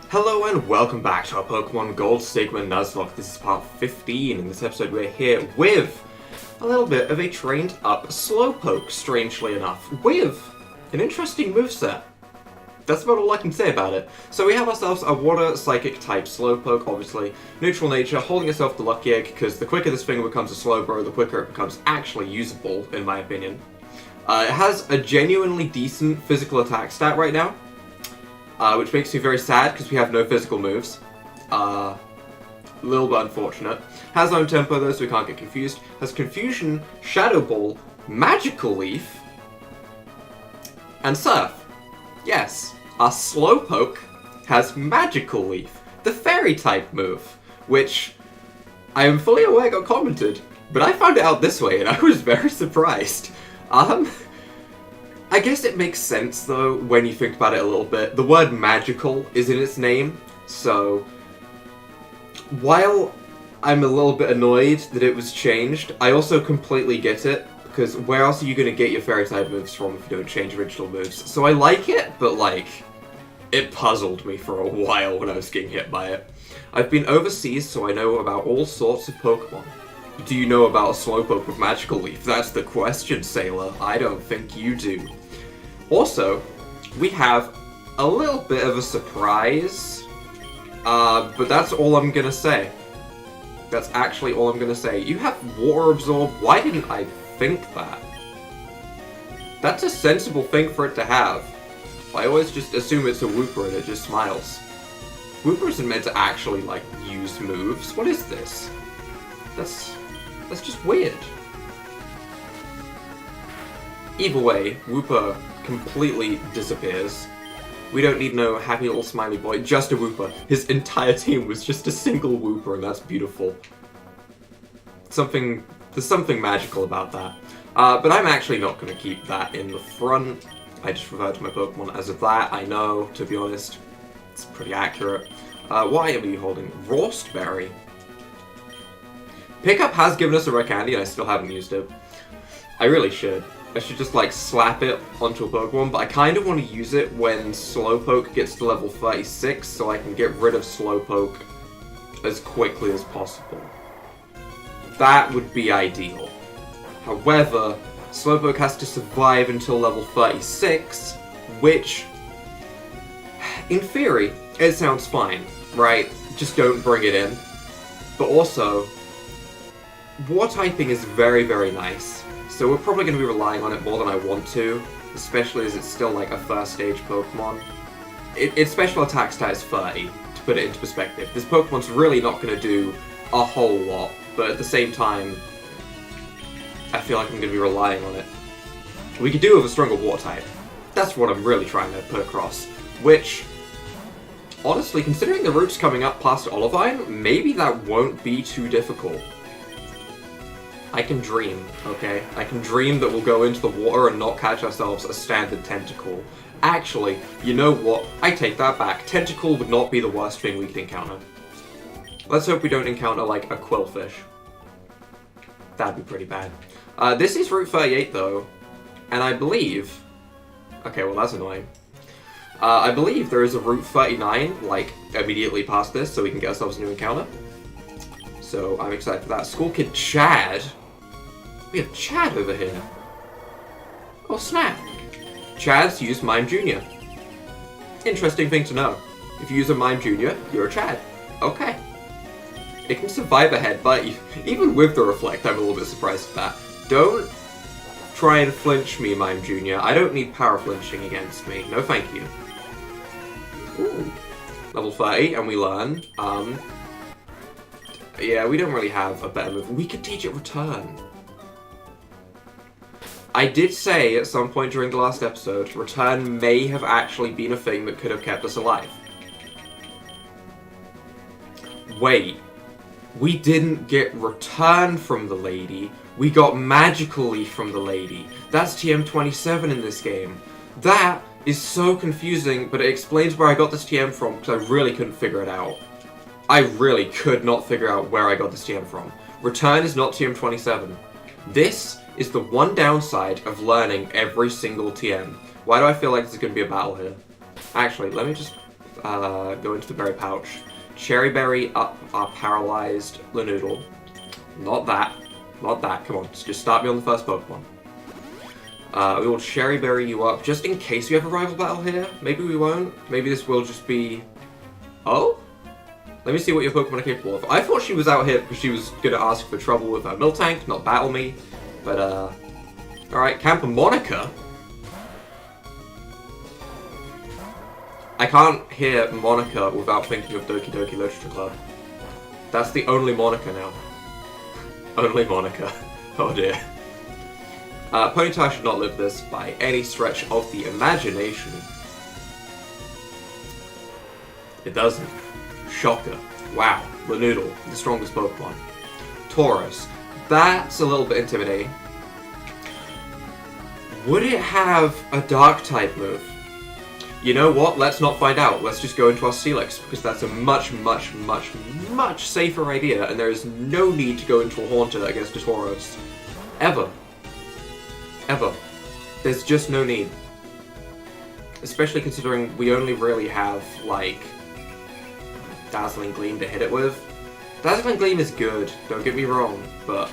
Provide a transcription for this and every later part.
Hello and welcome back to our Pokemon Gold Sigma Nuzlocke. This is part 15. In this episode we're here with a little bit of a trained up Slowpoke, strangely enough, with an interesting moveset. That's about all I can say about it. So we have ourselves a Water Psychic type Slowpoke, obviously. Neutral nature, holding itself the Lucky Egg, because the quicker this thing becomes a Slowbro, the quicker it becomes actually usable, in my opinion. It has a genuinely decent physical attack stat right now. Which makes me very sad because we have no physical moves. A little bit unfortunate. Has own tempo though, so we can't get confused. Has Confusion, Shadow Ball, Magical Leaf, and Surf. Yes, our Slowpoke has Magical Leaf, the Fairy type move, which I am fully aware got commented, but I found it out this way and I was very surprised. I guess it makes sense, though, when you think about it a little bit. The word magical is in its name, so while I'm a little bit annoyed that it was changed, I also completely get it, because where else are you going to get your fairy-type moves from if you don't change original moves? So I like it, but, like, it puzzled me for a while when I was getting hit by it. I've been overseas, so I know about all sorts of Pokemon. Do you know about a Slowpoke with Magical Leaf? That's the question, Sailor. I don't think you do. Also, we have a little bit of a surprise, but that's all I'm gonna say. That's actually all I'm gonna say. You have Water Absorb. Why didn't I think that? That's a sensible thing for it to have. I always just assume it's a Wooper and it just smiles. Wooper isn't meant to actually, like, use moves. What is this? That's just weird. Either way, Wooper completely disappears. We don't need no happy little smiley boy, just a Wooper. His entire team was just a single Wooper, and that's beautiful. There's something magical about that. But I'm actually not going to keep that in the front. I just refer to my Pokemon as of that. I know, to be honest, it's pretty accurate. Why are we holding Rawstberry? Pickup has given us a rare candy, and I still haven't used it. I really should. I should just, like, slap it onto a Pokemon, but I kind of want to use it when Slowpoke gets to level 36, so I can get rid of Slowpoke as quickly as possible. That would be ideal. However, Slowpoke has to survive until level 36, which, in theory, it sounds fine, right? Just don't bring it in. But also, War typing is very, very nice, so we're probably going to be relying on it more than I want to, especially as it's still like a first stage Pokemon. Its special attack stat is 30, to put it into perspective. This Pokemon's really not going to do a whole lot, but at the same time, I feel like I'm going to be relying on it. We could do with a stronger Water type. That's what I'm really trying to put across, which, honestly, considering the routes coming up past Olivine, maybe that won't be too difficult. I can dream, okay? I can dream that we'll go into the water and not catch ourselves a standard Tentacool. Actually, you know what? I take that back. Tentacool would not be the worst thing we could encounter. Let's hope we don't encounter, like, a Quillfish. That'd be pretty bad. This is Route 38, though, and I believe... Okay, well, that's annoying. I believe there is a Route 39, like, immediately past this, so we can get ourselves a new encounter. So I'm excited for that. School Kid Chad? We have Chad over here. Oh snap. Chads use Mime Jr. Interesting thing to know. If you use a Mime Jr., you're a Chad. Okay. It can survive a head, but even with the Reflect, I'm a little bit surprised at that. Don't try and flinch me, Mime Jr. I don't need power flinching against me. No thank you. Ooh. Level 30, and we learn, yeah, we don't really have a better move. We could teach it Return. I did say at some point during the last episode, Return may have actually been a thing that could have kept us alive. Wait. We didn't get Return from the lady. We got Magical Leaf from the lady. That's TM27 in this game. That is so confusing, but it explains where I got this TM from, because I really couldn't figure it out. I really could not figure out where I got this TM from. Return is not TM27. This is the one downside of learning every single TM. Why do I feel like there's going to be a battle here? Actually, let me just... go into the berry pouch. Cherry Berry up our paralyzed Lanoodle. Not that. Not that. Come on, just start me on the first Pokemon. We will Cherry Berry you up, just in case we have a rival battle here. Maybe we won't. Maybe this will just be... Oh? Let me see what your Pokemon are capable of. I thought she was out here because she was going to ask for trouble with her Miltank, not battle me. But, alright, Camper Monica? I can't hear Monica without thinking of Doki Doki Literature Club. That's the only Monica now. Only Monica. Oh dear. Ponyta should not live this by any stretch of the imagination. It doesn't. Shocker. Wow. Lanoodle, the strongest Pokemon. Tauros. That's a little bit intimidating. Would it have a Dark-type move? You know what? Let's not find out. Let's just go into our Steelix, because that's a much, much, much, much safer idea, and there is no need to go into a Haunter against a Tauros. Ever. Ever. There's just no need. Especially considering we only really have, like, Dazzling Gleam to hit it with. Dazzling Gleam is good, don't get me wrong, but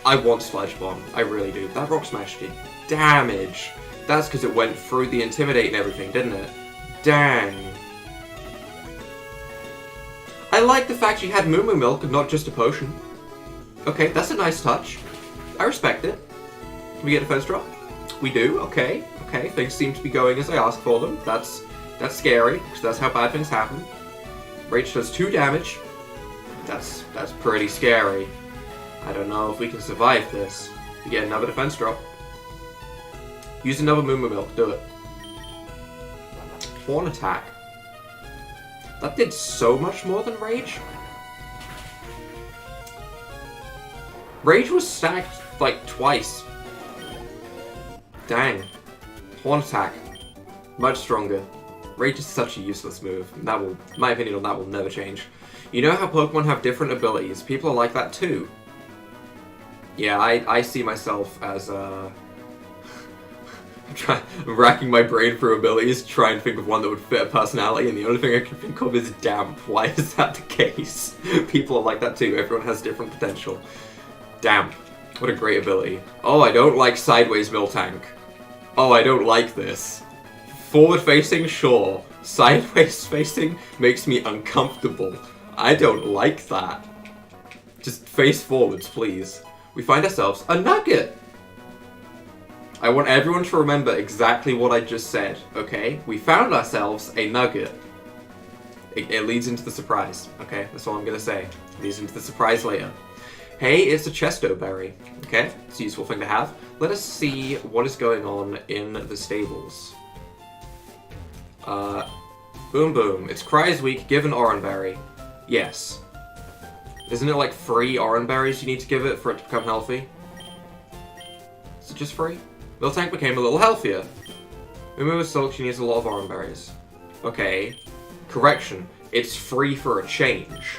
I want Sludge Bomb. I really do. That Rock Smash did damage. That's because it went through the Intimidate and everything, didn't it? Dang. I like the fact you had Moo Moo Milk and not just a potion. Okay, that's a nice touch. I respect it. Can we get a first drop? We do, okay. Okay, things seem to be going as I asked for them. That's scary, because that's how bad things happen. Rage does 2 damage. That's pretty scary. I don't know if we can survive this. We get another defense drop. Use another Moo Moo Milk, do it. Horn attack. That did so much more than Rage. Rage was stacked like twice. Dang. Horn attack. Much stronger. Rage is such a useless move. That will, my opinion on that will never change. You know how Pokemon have different abilities? People are like that too. Yeah, I see myself as I'm racking my brain for abilities to try and think of one that would fit a personality, and the only thing I can think of is Damp. Why is that the case? People are like that too. Everyone has different potential. Damp. What a great ability. Oh, I don't like Sideways Miltank. Oh, I don't like this. Forward facing, sure. Sideways facing makes me uncomfortable. I don't like that. Just face forwards, please. We find ourselves a Nugget! I want everyone to remember exactly what I just said, okay? We found ourselves a Nugget. It leads into the surprise, okay? That's all I'm gonna say. It leads into the surprise later. Hey, it's a Chesto Berry, okay? It's a useful thing to have. Let us see what is going on in the stables. Boom boom. It's Cry's week, give an Oranberry. Yes. Isn't it like 3 Oranberries you need to give it for it to become healthy? Is it just 3? Miltank became a little healthier. Moo was Silk, she needs a lot of Oranberries. Okay. Correction. It's free for a change.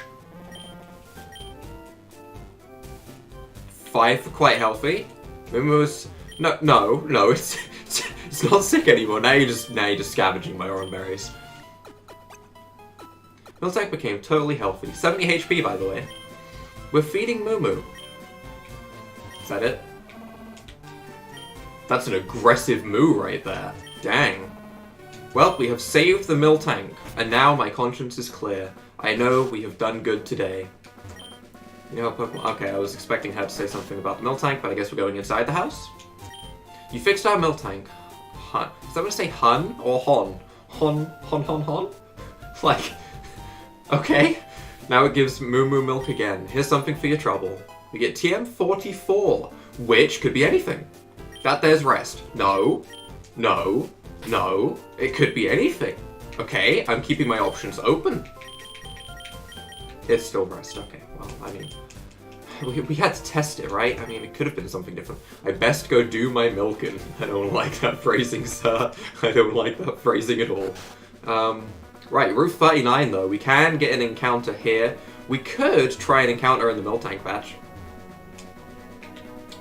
5 for quite healthy. Moo was... No, it's not sick anymore. Now you're just scavenging my Oranberries. Miltank became totally healthy. 70 HP, by the way. We're feeding Moo Moo. Is that it? That's an aggressive moo right there. Dang. Well, we have saved the Miltank, and now my conscience is clear. I know we have done good today. You know how Pokemon... Okay, I was expecting her to say something about the Miltank, but I guess we're going inside the house. You fixed our Miltank. Hun. Is that going to say Hun or Hon? Hon? Like... Okay. Now it gives Moo Moo Milk again. Here's something for your trouble. We get TM44, which could be anything. That there's rest. No. It could be anything. Okay, I'm keeping my options open. It's still rest. Okay, well, I mean... We had to test it, right? I mean, it could have been something different. I best go do my milking. I don't like that phrasing, sir. I don't like that phrasing at all. Right, Route 39, though. We can get an encounter here. We could try an encounter in the Miltank patch.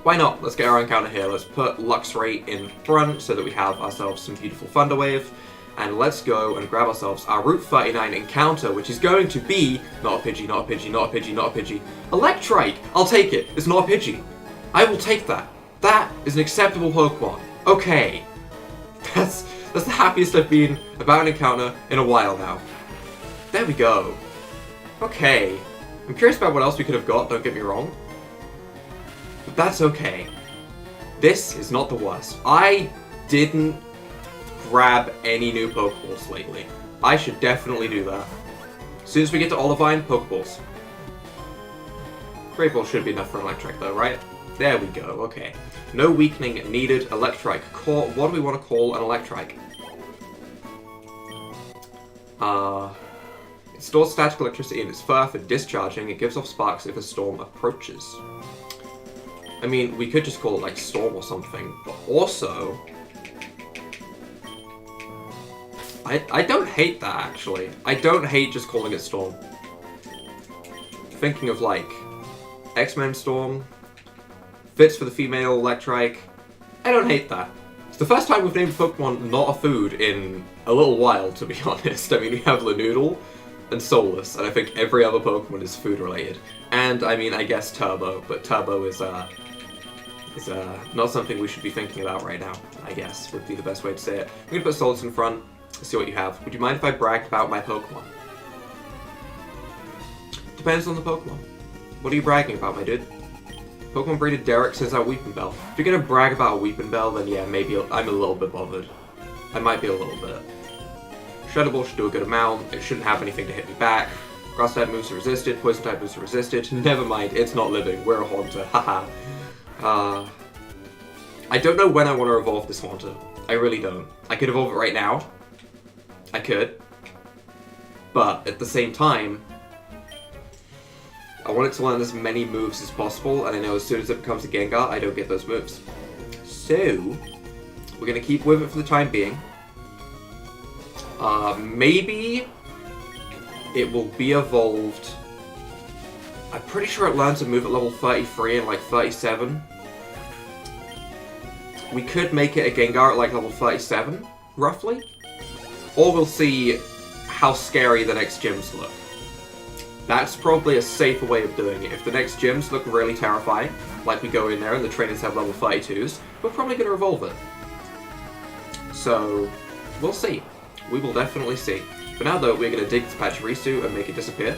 Why not? Let's get our encounter here. Let's put Luxray in front so that we have ourselves some beautiful Thunder Wave. And let's go and grab ourselves our Route 39 encounter, which is going to be... Not a Pidgey, not a Pidgey, not a Pidgey, not a Pidgey. Electrike! I'll take it. It's not a Pidgey. I will take that. That is an acceptable Pokemon. Okay. That's the happiest I've been about an encounter in a while now. There we go. Okay. I'm curious about what else we could have got, don't get me wrong. But that's okay. This is not the worst. I didn't grab any new Pokeballs lately. I should definitely do that. As soon as we get to Olivine, Pokeballs. Great Ball should be enough for an Electric though, right? There we go, okay. No weakening needed. Electrike. What do we want to call an Electrike? It stores static electricity in its fur for discharging. It gives off sparks if a storm approaches. I mean, we could just call it like Storm or something, but also... I don't hate that, actually. I don't hate just calling it Storm. Thinking of, like, X-Men Storm, fits for the female Electrike. I don't hate that. It's the first time we've named Pokemon not a food in a little while, to be honest. I mean, we have Lanoodle and Soulless, and I think every other Pokemon is food-related. And, I mean, I guess Turbo, but Turbo is not something we should be thinking about right now, I guess, would be the best way to say it. I'm gonna put Soulless in front. Let's see what you have. Would you mind if I bragged about my Pokemon? Depends on the Pokemon. What are you bragging about, my dude? Pokemon breeder Derek says out Weepinbell. If you're gonna brag about Weepinbell, then yeah, maybe I'm a little bit bothered. I might be a little bit. Shadow Ball should do a good amount. It shouldn't have anything to hit me back. Grass type moves are resisted. Poison type moves are resisted. Never mind, it's not living. We're a Haunter. Haha. I don't know when I want to evolve this Haunter. I really don't. I could evolve it right now. I could. But at the same time, I want it to learn as many moves as possible, and I know as soon as it becomes a Gengar, I don't get those moves. So, we're going to keep with it for the time being. Maybe it will be evolved. I'm pretty sure it learns a move at level 33 and like 37. We could make it a Gengar at like level 37, roughly. Or we'll see how scary the next gyms look. That's probably a safer way of doing it. If the next gyms look really terrifying, like we go in there and the trainers have level 32s, we're probably going to evolve it. So, we'll see. We will definitely see. For now though, we're going to dig this Pachirisu and make it disappear.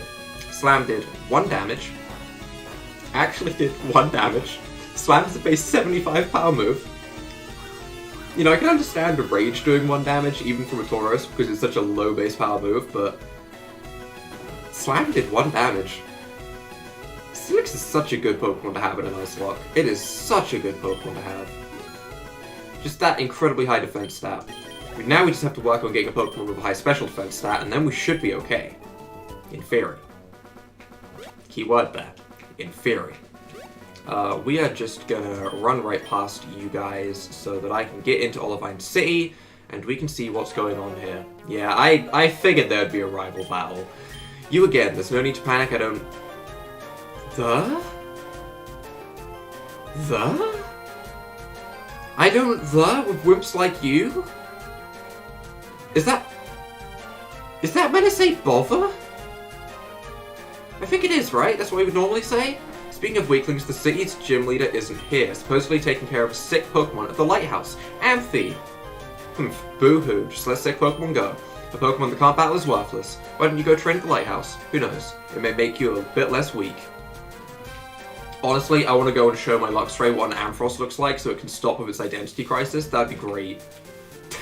Slam did 1 damage. Actually did 1 damage. Slam is a base 75 power move. You know, I can understand a Rage doing 1 damage, even from a Tauros, because it's such a low base power move, but... Slam did 1 damage. Steelix is such a good Pokemon to have in a Nuzlocke. It is such a good Pokemon to have. Just that incredibly high defense stat. Now we just have to work on getting a Pokemon with a high special defense stat, and then we should be okay. In theory. Keyword there. In theory. We are just gonna run right past you guys so that I can get into Olivine City, and we can see what's going on here. Yeah, I figured there'd be a rival battle. You again, there's no need to panic, I don't... I don't with wimps like you? Is that meant to say bother? I think it is, right? That's what we would normally say? Speaking of weaklings, the city's gym leader isn't here, supposedly taking care of a sick Pokemon at the lighthouse. Anthe! Boo-hoo, just let sick Pokemon go. A Pokemon that can't battle is worthless. Why don't you go train at the lighthouse? Who knows? It may make you a bit less weak. Honestly, I want to go and show my Luxray what an Ampharos looks like so it can stop with its identity crisis. That'd be great.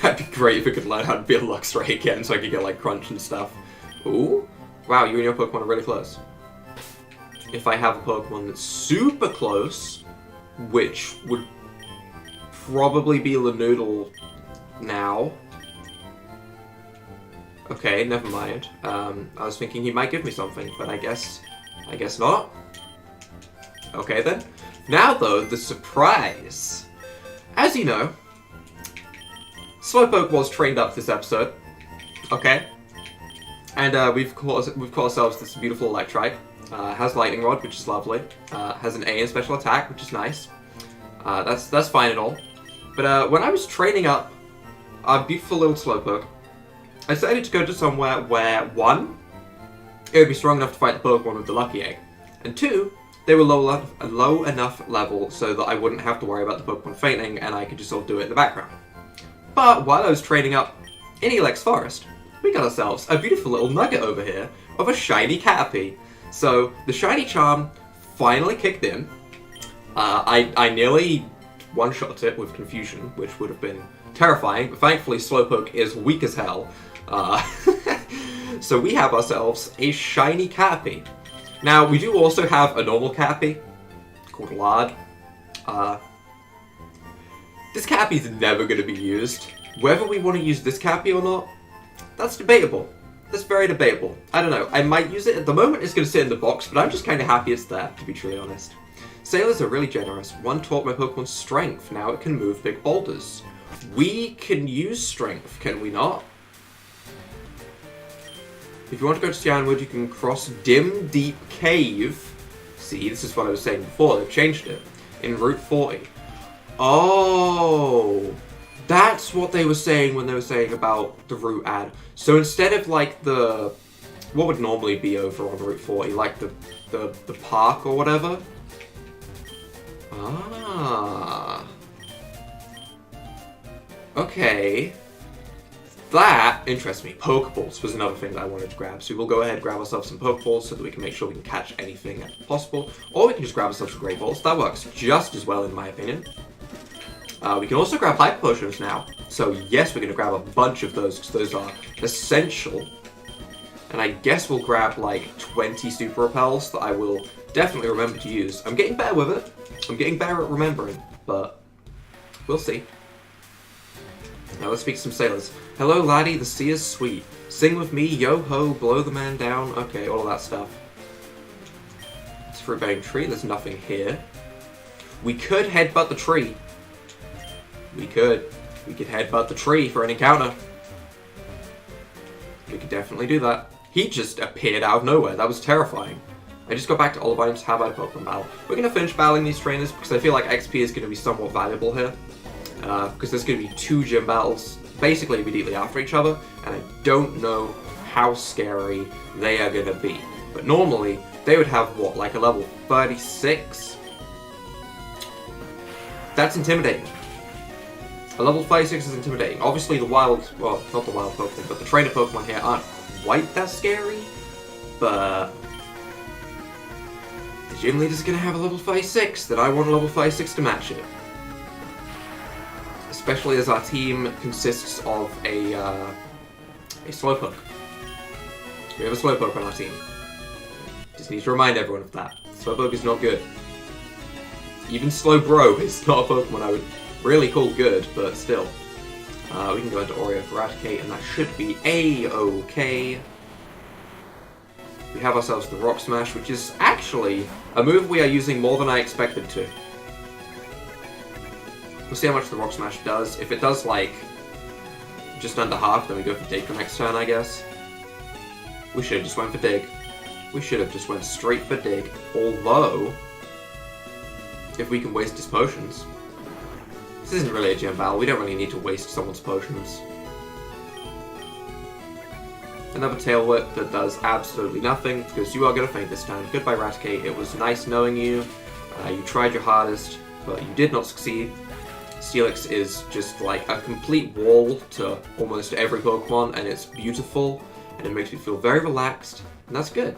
That'd be great if it could learn how to be a Luxray again so I could get like Crunch and stuff. Ooh. Wow, you and your Pokemon are really close. If I have a Pokemon that's super close, which would probably be Lanoodle now. Okay, never mind. I was thinking he might give me something, but I guess not. Okay then. Now though, the surprise. As you know, Slowpoke was trained up this episode. Okay. And we've caught ourselves this beautiful Electrike. Has Lightning Rod, which is lovely. Has an A in special attack, which is nice. That's fine and all. But when I was training up our beautiful little Slowpoke, I decided to go to somewhere where, one, it would be strong enough to fight the Pokemon with the Lucky Egg, and two, they were low enough level so that I wouldn't have to worry about the Pokemon fainting and I could just sort of do it in the background. But while I was training up in Elex Forest, we got ourselves a beautiful little nugget over here of a shiny Caterpie. So the shiny charm finally kicked in. I nearly one-shot it with Confusion, which would have been terrifying, but thankfully Slowpoke is weak as hell. So we have ourselves a shiny Caterpie. Now, we do also have a normal Caterpie called Lard. This Caterpie is never going to be used. Whether we want to use this Caterpie or not, that's debatable. That's very debatable. I don't know. I might use it. At the moment, it's going to sit in the box, but I'm just kind of happy it's there, to be truly honest. Sailors are really generous. One taught my Pokemon strength. Now it can move big boulders. We can use strength, can we not? If you want to go to Cianwood, you can cross Dim Deep Cave. See, this is what I was saying before. They've changed it. In Route 40. Oh, that's what they were saying when they were saying about the route ad. So instead of like the, what would normally be over on Route 40, like the park or whatever. Ah. Okay. That interests me. Pokeballs was another thing that I wanted to grab. So we'll go ahead and grab ourselves some Pokeballs so that we can make sure we can catch anything possible. Or we can just grab ourselves some Great Balls. That works just as well in my opinion. We can also grab Hyper Potions now. So yes, we're going to grab a bunch of those because those are essential. And I guess we'll grab like 20 Super Repels that I will definitely remember to use. I'm getting better with it. I'm getting better at remembering, but we'll see. Now let's speak to some sailors. Hello laddie, the sea is sweet. Sing with me, yo-ho, blow the man down. Okay, all of that stuff. It's for a bearing tree, there's nothing here. We could headbutt the tree. We could headbutt the tree for an encounter. We could definitely do that. He just appeared out of nowhere, that was terrifying. I just got back to Olivines, how about a Pokemon battle? We're going to finish battling these trainers because I feel like XP is going to be somewhat valuable here. Because there's going to be 2 gym battles basically immediately after each other, and I don't know how scary they are going to be. But normally, they would have, what, like a level 36? That's intimidating. A level 36 is intimidating. Obviously the wild, well, not the wild Pokemon, but the trainer Pokemon here aren't quite that scary, but the gym leader's going to have a level 56, that I want a level 56 to match it. Especially as our team consists of a Slowpoke. We have a Slowpoke on our team. Just need to remind everyone of that. Slowpoke is not good. Even Slowbro is not a Pokemon I would really call good, but still. We can go into Oreo for Eradicate, and that should be A-okay. We have ourselves the Rock Smash, which is actually a move we are using more than I expected to. We'll see how much the Rock Smash does. If it does, like, just under half, then we go for Dig for next turn, I guess. We should have just went for Dig. We should have just went straight for Dig. Although, if we can waste his potions. This isn't really a gym battle. We don't really need to waste someone's potions. Another Tail Whip that does absolutely nothing, because you are going to faint this time. Goodbye, Raticate. It was nice knowing you. You tried your hardest, but you did not succeed. Steelix is just like a complete wall to almost every Pokemon, and it's beautiful, and it makes me feel very relaxed, and that's good.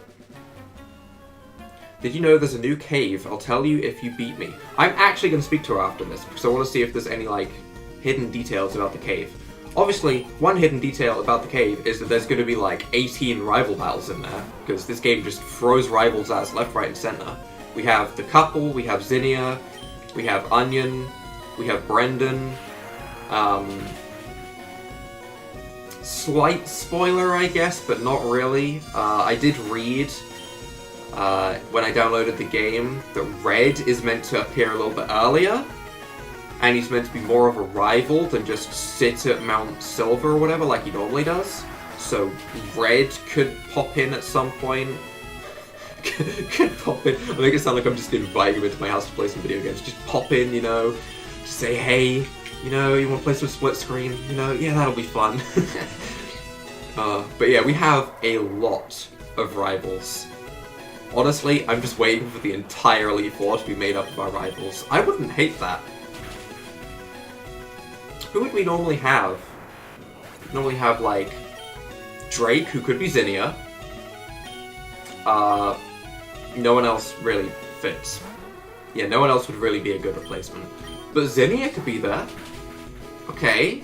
Did you know there's a new cave? I'll tell you if you beat me. I'm actually going to speak to her after this, because I want to see if there's any, like, hidden details about the cave. Obviously, one hidden detail about the cave is that there's going to be, like, 18 rival battles in there, because this game just throws rivals at us left, right, and center. We have the couple, we have Zinnia, we have Onion, we have Brendan. Slight spoiler, I guess, but not really. I did read when I downloaded the game that Red is meant to appear a little bit earlier, and he's meant to be more of a rival than just sit at Mount Silver or whatever like he normally does. So Red could pop in at some point. Could pop in. I make it sound like I'm just inviting him into my house to play some video games. Just pop in, you know, just say, hey, you know, you want to play some split screen? You know, yeah, that'll be fun. But yeah, we have a lot of rivals. Honestly, I'm just waiting for the entire Elite Four to be made up of our rivals. I wouldn't hate that. Who would we normally have? We'd normally have, like, Drake, who could be Zinnia. No one else really fits. Yeah, no one else would really be a good replacement. But Zinnia could be there. Okay.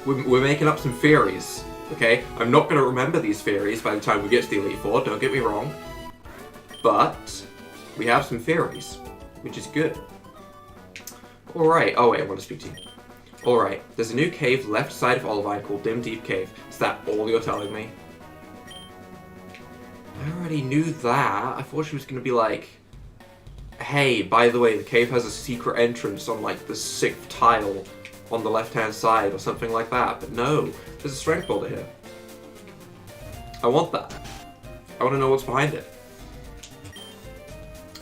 We're making up some theories. Okay? I'm not going to remember these theories by the time we get to the Elite Four, don't get me wrong. But we have some theories, which is good. Alright. Oh wait, I want to speak to you. Alright. There's a new cave left side of Olivine called Dim Deep Cave. Is that all you're telling me? I already knew that. I thought she was going to be like, hey, by the way, the cave has a secret entrance on like the 6th tile on the left-hand side or something like that. But no, there's a strength boulder here. I want that. I want to know what's behind it.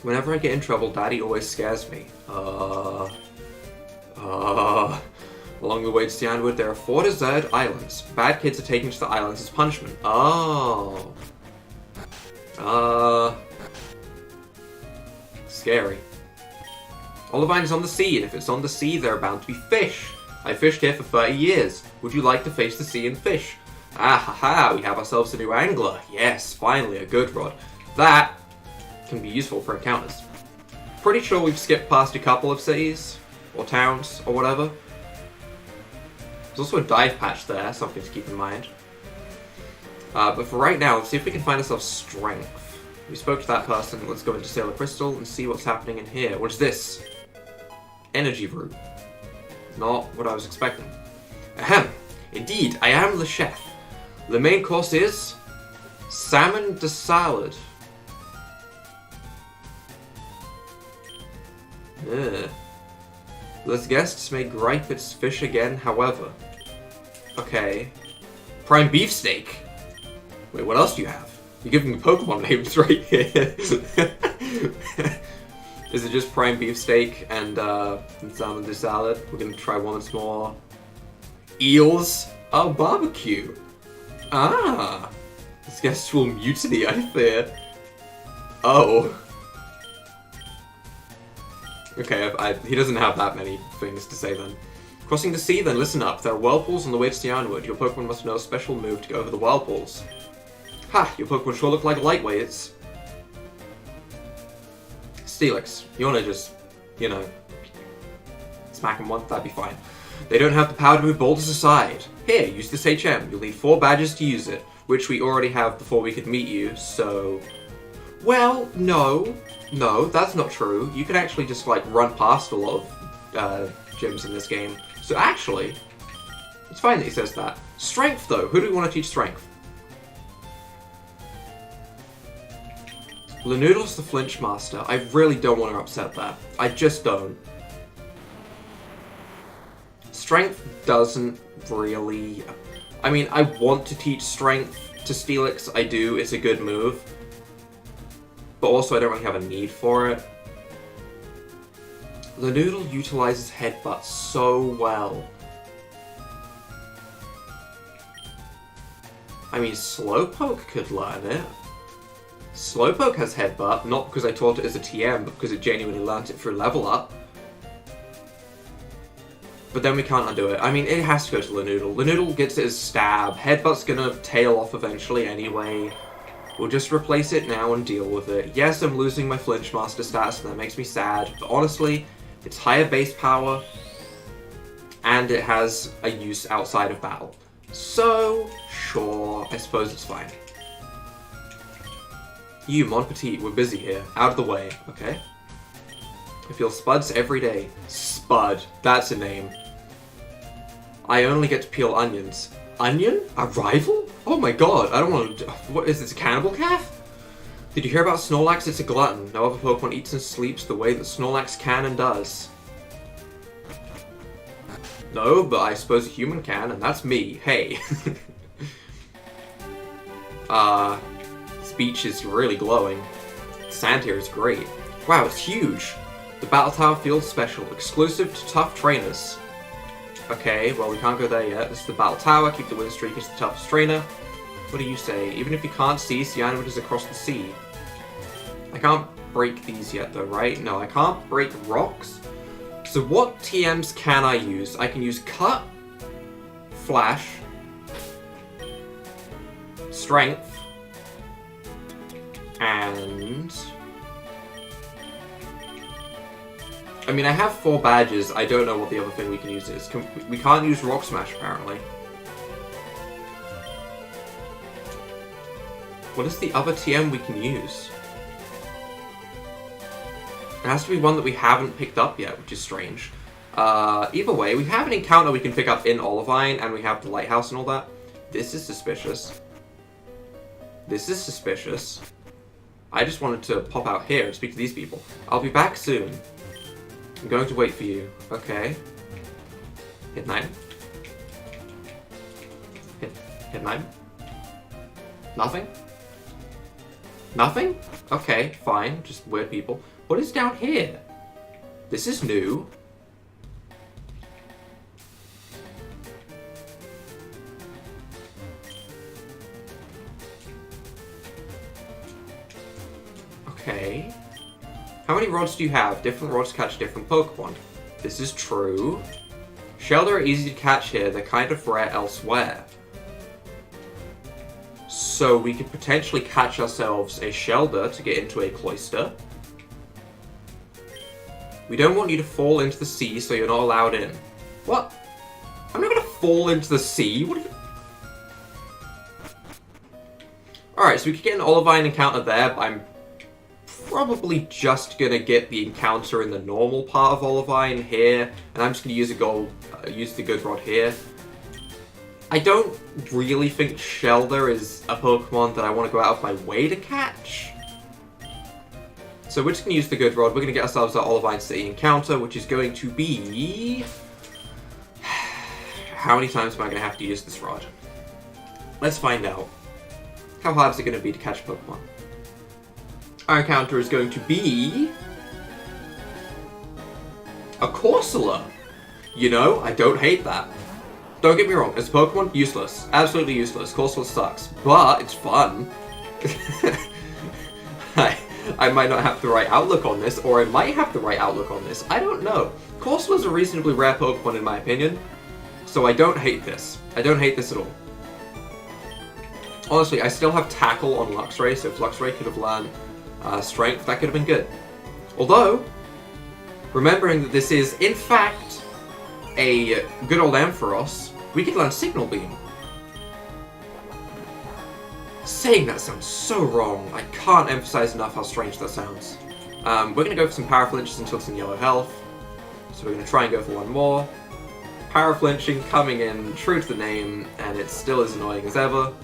Whenever I get in trouble, Daddy always scares me. Along the way to Stianwood, there are 4 deserted islands. Bad kids are taken to the islands as punishment. Oh. Scary. Olivine is on the sea, and if it's on the sea, there are bound to be fish. I fished here for 30 years. Would you like to face the sea and fish? Ah ha ha, we have ourselves a new angler. Yes, finally, a good rod. That can be useful for encounters. Pretty sure we've skipped past a couple of cities, or towns, or whatever. There's also a dive patch there, something to keep in mind. But for right now, let's see if we can find ourselves strength. We spoke to that person, let's go into Sailor Crystal and see what's happening in here. What is this? Energy root. Not what I was expecting. Ahem. Indeed, I am the chef. The main course is salmon de salad. Ugh. The guests may gripe its fish again, however. Okay. Prime beefsteak. Wait, what else do you have? You're giving me Pokemon names right here. Is it just prime beefsteak and salmon de salad? We're gonna try once more. Eels? Oh, barbecue. Ah. This guest will mutiny, I fear. Oh. Okay, he doesn't have that many things to say then. Crossing the sea, then listen up. There are whirlpools on the way to Stianwood. Your Pokemon must know a special move to go over the whirlpools. Ha! Your Pokemon sure look like lightweights. Steelix, you wanna just, you know, smack them once? That'd be fine. They don't have the power to move boulders aside. Here, use this HM. You'll need 4 badges to use it, which we already have before we could meet you, so... Well, no. No, that's not true. You can actually just, like, run past a lot of gyms in this game. So actually, it's fine that he says that. Strength, though. Who do we want to teach strength? Lanoodle's the flinch master. I really don't want to upset that. I just don't. Strength doesn't really... I mean, I want to teach strength to Steelix. I do. It's a good move. But also, I don't really have a need for it. Lanoodle utilizes Headbutt so well. I mean, Slowpoke could learn it. Slowpoke has Headbutt, not because I taught it as a TM, but because it genuinely learnt it through level up. But then we can't undo it. I mean, it has to go to Lanoodle. Lanoodle gets it as Stab. Headbutt's gonna tail off eventually anyway. We'll just replace it now and deal with it. Yes, I'm losing my Flinch Master stats, and that makes me sad, but honestly, it's higher base power, and it has a use outside of battle. So, sure, I suppose it's fine. You, Mon Petit, we're busy here. Out of the way, okay? I feel spuds every day. Spud, that's a name. I only get to peel onions. Onion? A rival? Oh my god, I don't want to... What is this, a cannibal calf? Did you hear about Snorlax? It's a glutton. No other Pokemon eats and sleeps the way that Snorlax can and does. No, but I suppose a human can, and that's me. Hey. Speech is really glowing. Sand here is great. Wow, it's huge. The Battle Tower feels special. Exclusive to tough trainers. Okay, well we can't go there yet. This is the Battle Tower. Keep the win streak as the toughest trainer. What do you say? Even if you can't see cyanide across the sea. I can't break these yet though, right? No, I can't break rocks. So what TMs can I use? I can use Cut, Flash, Strength, and... I mean, I have 4 badges. I don't know what the other thing we can use is. We can't use Rock Smash, apparently. What is the other TM we can use? It has to be one that we haven't picked up yet, which is strange. Either way, we have an encounter we can pick up in Olivine, and we have the lighthouse and all that. This is suspicious. This is suspicious. I just wanted to pop out here and speak to these people. I'll be back soon. I'm going to wait for you. Okay. Hit 9. Hit 9. Nothing? Nothing? Okay, fine. Just weird people. What is down here? This is new. Okay. How many rods do you have? Different rods catch different Pokemon. This is true. Shelder are easy to catch here. They're kind of rare elsewhere. So we could potentially catch ourselves a Shelder to get into a Cloyster. We don't want you to fall into the sea, so you're not allowed in. What? I'm not gonna fall into the sea? What are you... Alright, so we could get an Olivine encounter there, but I'm probably just gonna get the encounter in the normal part of Olivine here, and I'm just gonna use use the Good Rod here. I don't really think Shelder is a Pokemon that I want to go out of my way to catch. So we're just gonna use the Good Rod. We're gonna get ourselves our Olivine City encounter, which is going to be... How many times am I gonna have to use this rod? Let's find out. How hard is it gonna be to catch Pokemon? Our encounter is going to be... a Corsola. You know, I don't hate that. Don't get me wrong, as a Pokemon, useless. Absolutely useless. Corsola sucks. But it's fun. I might not have the right outlook on this, or I might have the right outlook on this. I don't know. Corsola's a reasonably rare Pokemon in my opinion, so I don't hate this. I don't hate this at all. Honestly, I still have Tackle on Luxray, so if Luxray could have learned Strength, that could have been good. Although, remembering that this is, in fact, a good old Ampharos, we could learn Signal Beam. Saying that sounds so wrong. I can't emphasize enough how strange that sounds. We're going to go for some Power Flinches until it's in yellow health. So we're going to try and go for one more. Power Flinching coming in true to the name, and it's still as annoying as ever.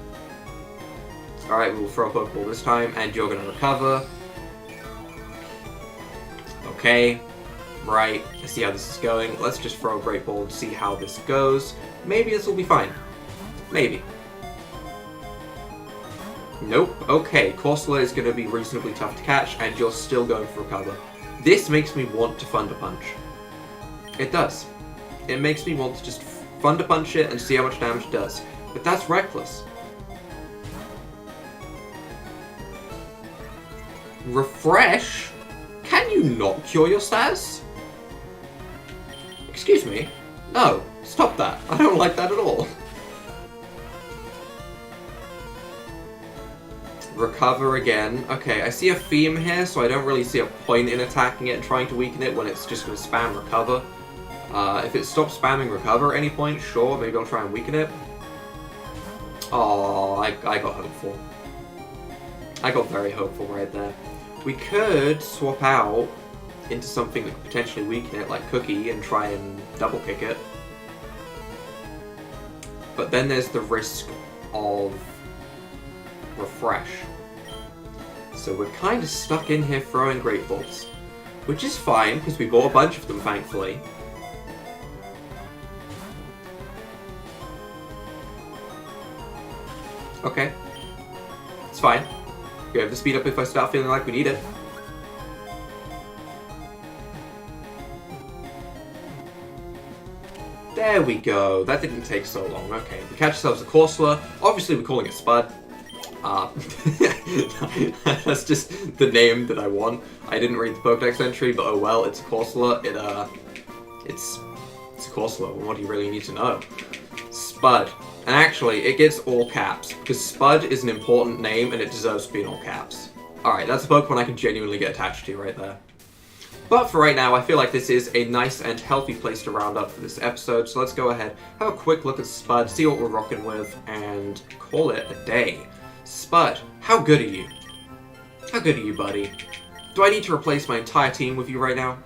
Alright, we'll throw a Pokeball this time, and you're going to recover. Okay. Right, I see how this is going. Let's just throw a Great Ball and see how this goes. Maybe this will be fine. Maybe. Nope. Okay, Corsola is going to be reasonably tough to catch, and you're still going for recover. This makes me want to Thunder Punch. It does. It makes me want to just Thunder Punch it and see how much damage it does. But that's reckless. Refresh? Can you not cure your status? Excuse me? No, stop that. I don't like that at all. Recover again. Okay, I see a theme here, so I don't really see a point in attacking it and trying to weaken it when it's just going to spam Recover. If it stops spamming Recover at any point, sure, maybe I'll try and weaken it. Oh, I got hopeful. I got very hopeful right there. We could swap out into something that could potentially weaken it, like Cookie, and try and double kick it. But then there's the risk of Refresh. So we're kind of stuck in here throwing Great Balls. Which is fine, because we bought a bunch of them, thankfully. Okay. It's fine. We have the speed up if I start feeling like we need it. There we go. That didn't take so long. Okay, we catch ourselves a Corsola. Obviously, we're calling it Spud. That's just the name that I want. I didn't read the Pokedex entry, but oh well, it's a Corsola. It's a Corsola. What do you really need to know? Spud. And actually, it gets all caps, because Spud is an important name and it deserves to be in all caps. Alright, that's a Pokemon I can genuinely get attached to right there. But for right now, I feel like this is a nice and healthy place to round up for this episode, so let's go ahead, have a quick look at Spud, see what we're rocking with, and call it a day. Spud, how good are you? How good are you, buddy? Do I need to replace my entire team with you right now?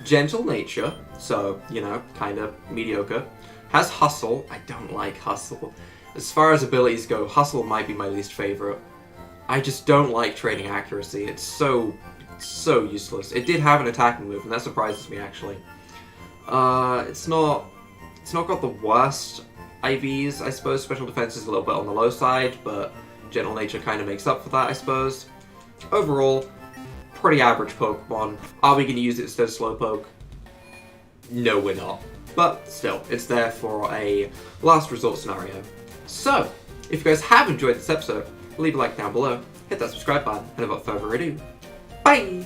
Gentle nature, so, you know, kinda mediocre. Has Hustle. I don't like Hustle. As far as abilities go, Hustle might be my least favorite. I just don't like trading accuracy. It's so useless. It did have an attacking move, and that surprises me, actually. It's not got the worst IVs, I suppose. Special defense is a little bit on the low side, but Gentle Nature kind of makes up for that, I suppose. Overall, pretty average Pokemon. Are we going to use it instead of Slowpoke? No, we're not. But still, it's there for a last resort scenario. So, if you guys have enjoyed this episode, leave a like down below, hit that subscribe button, and without further ado, bye!